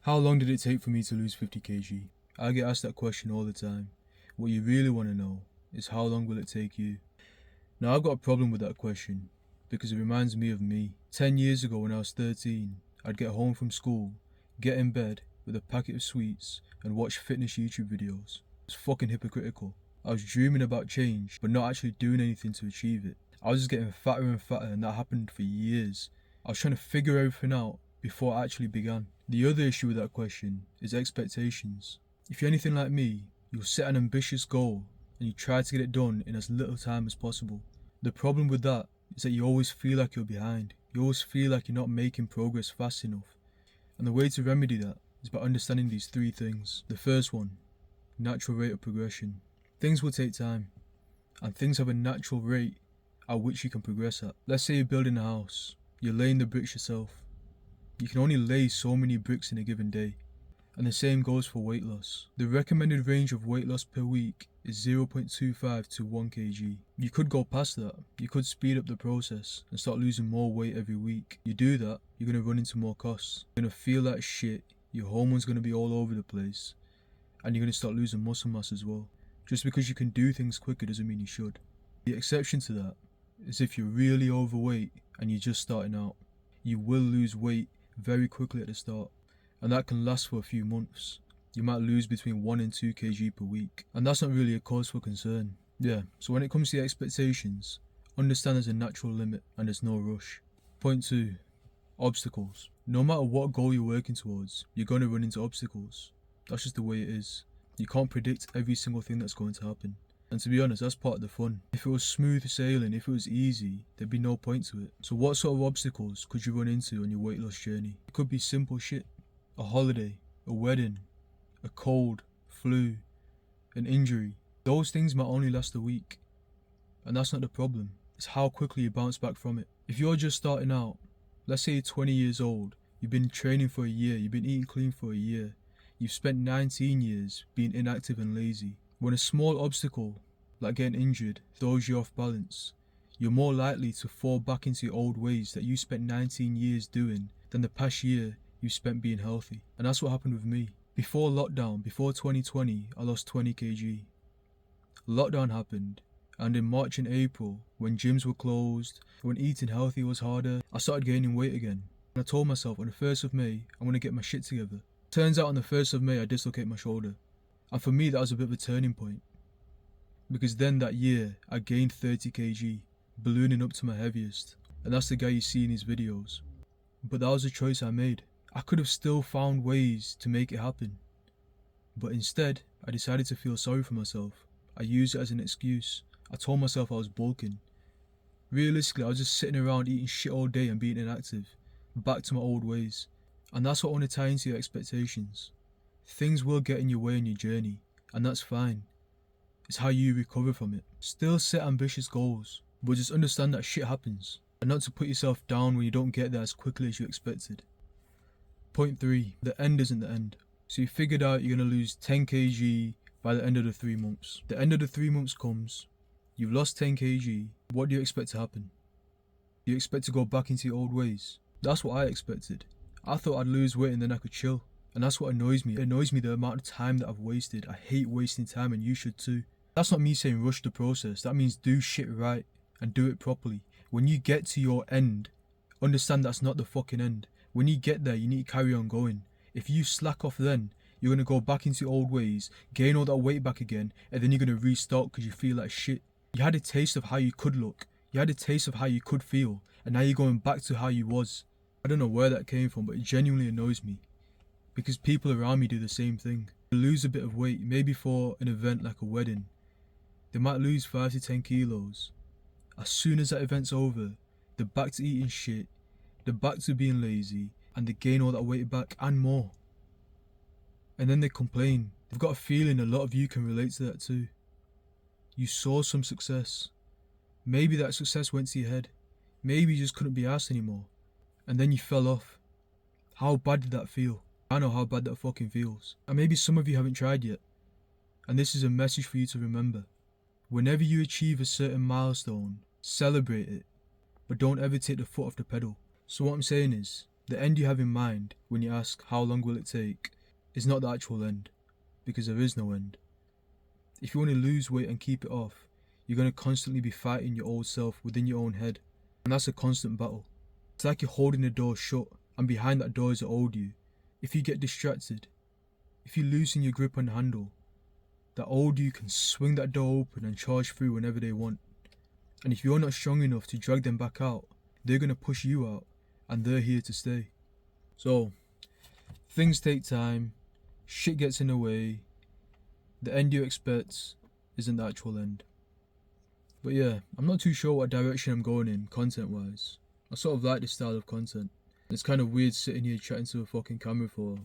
How long did it take for me to lose 50 kg? I get asked that question all the time. What you really want to know is how long will it take you? Now I've got a problem with that question because it reminds me of me. 10 years ago when I was 13, I'd get home from school, get in bed with a packet of sweets and watch fitness YouTube videos. It's fucking hypocritical. I was dreaming about change but not actually doing anything to achieve it. I was just getting fatter and fatter, and that happened for years. I was trying to figure everything out before I actually began. The other issue with that question is expectations. If you're anything like me, you'll set an ambitious goal and you try to get it done in as little time as possible. The problem with that is that you always feel like you're behind. You always feel like you're not making progress fast enough. And the way to remedy that is by understanding these three things. The first one, natural rate of progression. Things will take time, and things have a natural rate at which you can progress at. Let's say you're building a house, you're laying the bricks yourself. You can only lay so many bricks in a given day. And the same goes for weight loss. The recommended range of weight loss per week is 0.25 to 1 kg. You could go past that. You could speed up the process and start losing more weight every week. You do that, you're going to run into more costs. You're going to feel like shit, your hormones going to be all over the place, and you're going to start losing muscle mass as well. Just because you can do things quicker doesn't mean you should. The exception to that is if you're really overweight and you're just starting out. You will lose weight very quickly at the start, and that can last for a few months. You might lose between 1 and 2 kg per week, and that's not really a cause for concern. So when it comes to your expectations, understand there's a natural limit and there's no rush. Point 2, obstacles. No matter what goal you're working towards, you're going to run into obstacles. That's just the way it is. You can't predict every single thing that's going to happen. And to be honest, that's part of the fun. If it was smooth sailing, if it was easy, there'd be no point to it. So what sort of obstacles could you run into on your weight loss journey? It could be simple shit. A holiday, a wedding, a cold, flu, an injury. Those things might only last a week. And that's not the problem. It's how quickly you bounce back from it. If you're just starting out, let's say you're 20 years old, you've been training for a year, you've been eating clean for a year, you've spent 19 years being inactive and lazy. When a small obstacle, like getting injured, throws you off balance, you're more likely to fall back into your old ways that you spent 19 years doing than the past year you spent being healthy. And that's what happened with me. Before lockdown, before 2020, I lost 20 kg. Lockdown happened, and in March and April, when gyms were closed, when eating healthy was harder, I started gaining weight again. And I told myself on the 1st of May, I'm going to get my shit together. Turns out on the 1st of May, I dislocated my shoulder. And for me, that was a bit of a turning point. Because then that year, I gained 30 kg, ballooning up to my heaviest. And that's the guy you see in these videos. But that was a choice I made. I could have still found ways to make it happen. But instead, I decided to feel sorry for myself. I used it as an excuse. I told myself I was bulking. Realistically, I was just sitting around eating shit all day and being inactive. Back to my old ways. And that's what I want to tie into your expectations. Things will get in your way on your journey, and that's fine. It's how you recover from it. Still set ambitious goals, but just understand that shit happens, and not to put yourself down when you don't get there as quickly as you expected. Point 3, the end isn't the end. So you figured out you're going to lose 10 kg by the end of the 3 months. The end of the 3 months comes, you've lost 10 kg, what do you expect to happen? Do you expect to go back into your old ways? That's what I expected. I thought I'd lose weight and then I could chill. And that's what annoys me. It annoys me the amount of time that I've wasted. I hate wasting time, and you should too. That's not me saying rush the process. That means do shit right and do it properly. When you get to your end, understand that's not the fucking end. When you get there, you need to carry on going. If you slack off then, you're going to go back into your old ways, gain all that weight back again, and then you're going to restart because you feel like shit. You had a taste of how you could look. You had a taste of how you could feel, and now you're going back to how you was. I don't know where that came from, but it genuinely annoys me. Because people around me do the same thing. They lose a bit of weight, maybe for an event like a wedding. They might lose 5 to 10 kilos. As soon as that event's over, they're back to eating shit, they're back to being lazy, and they gain all that weight back and more. And then they complain. They've got a feeling a lot of you can relate to that too. You saw some success. Maybe that success went to your head. Maybe you just couldn't be asked anymore. And then you fell off. How bad did that feel? I know how bad that fucking feels. And maybe some of you haven't tried yet. And this is a message for you to remember. Whenever you achieve a certain milestone, celebrate it. But don't ever take the foot off the pedal. So what I'm saying is, The end you have in mind when you ask how long will it take is not the actual end, because there is no end. If you want to lose weight and keep it off, you're going to constantly be fighting your old self within your own head, and that's a constant battle. It's like you're holding a door shut, and behind that door is the old you. If you get distracted, if you loosen your grip on the handle, that old you can swing that door open and charge through whenever they want. And if you're not strong enough to drag them back out, they're going to push you out, and they're here to stay. So, things take time, shit gets in the way, the end you expect isn't the actual end. But yeah, I'm not too sure what direction I'm going in, content-wise. I sort of like this style of content. It's kind of weird sitting here chatting to a fucking camera for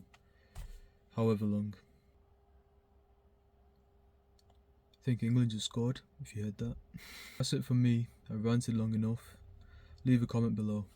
however long. I think England just scored, if you heard that. That's it from me. I ranted long enough. Leave a comment below.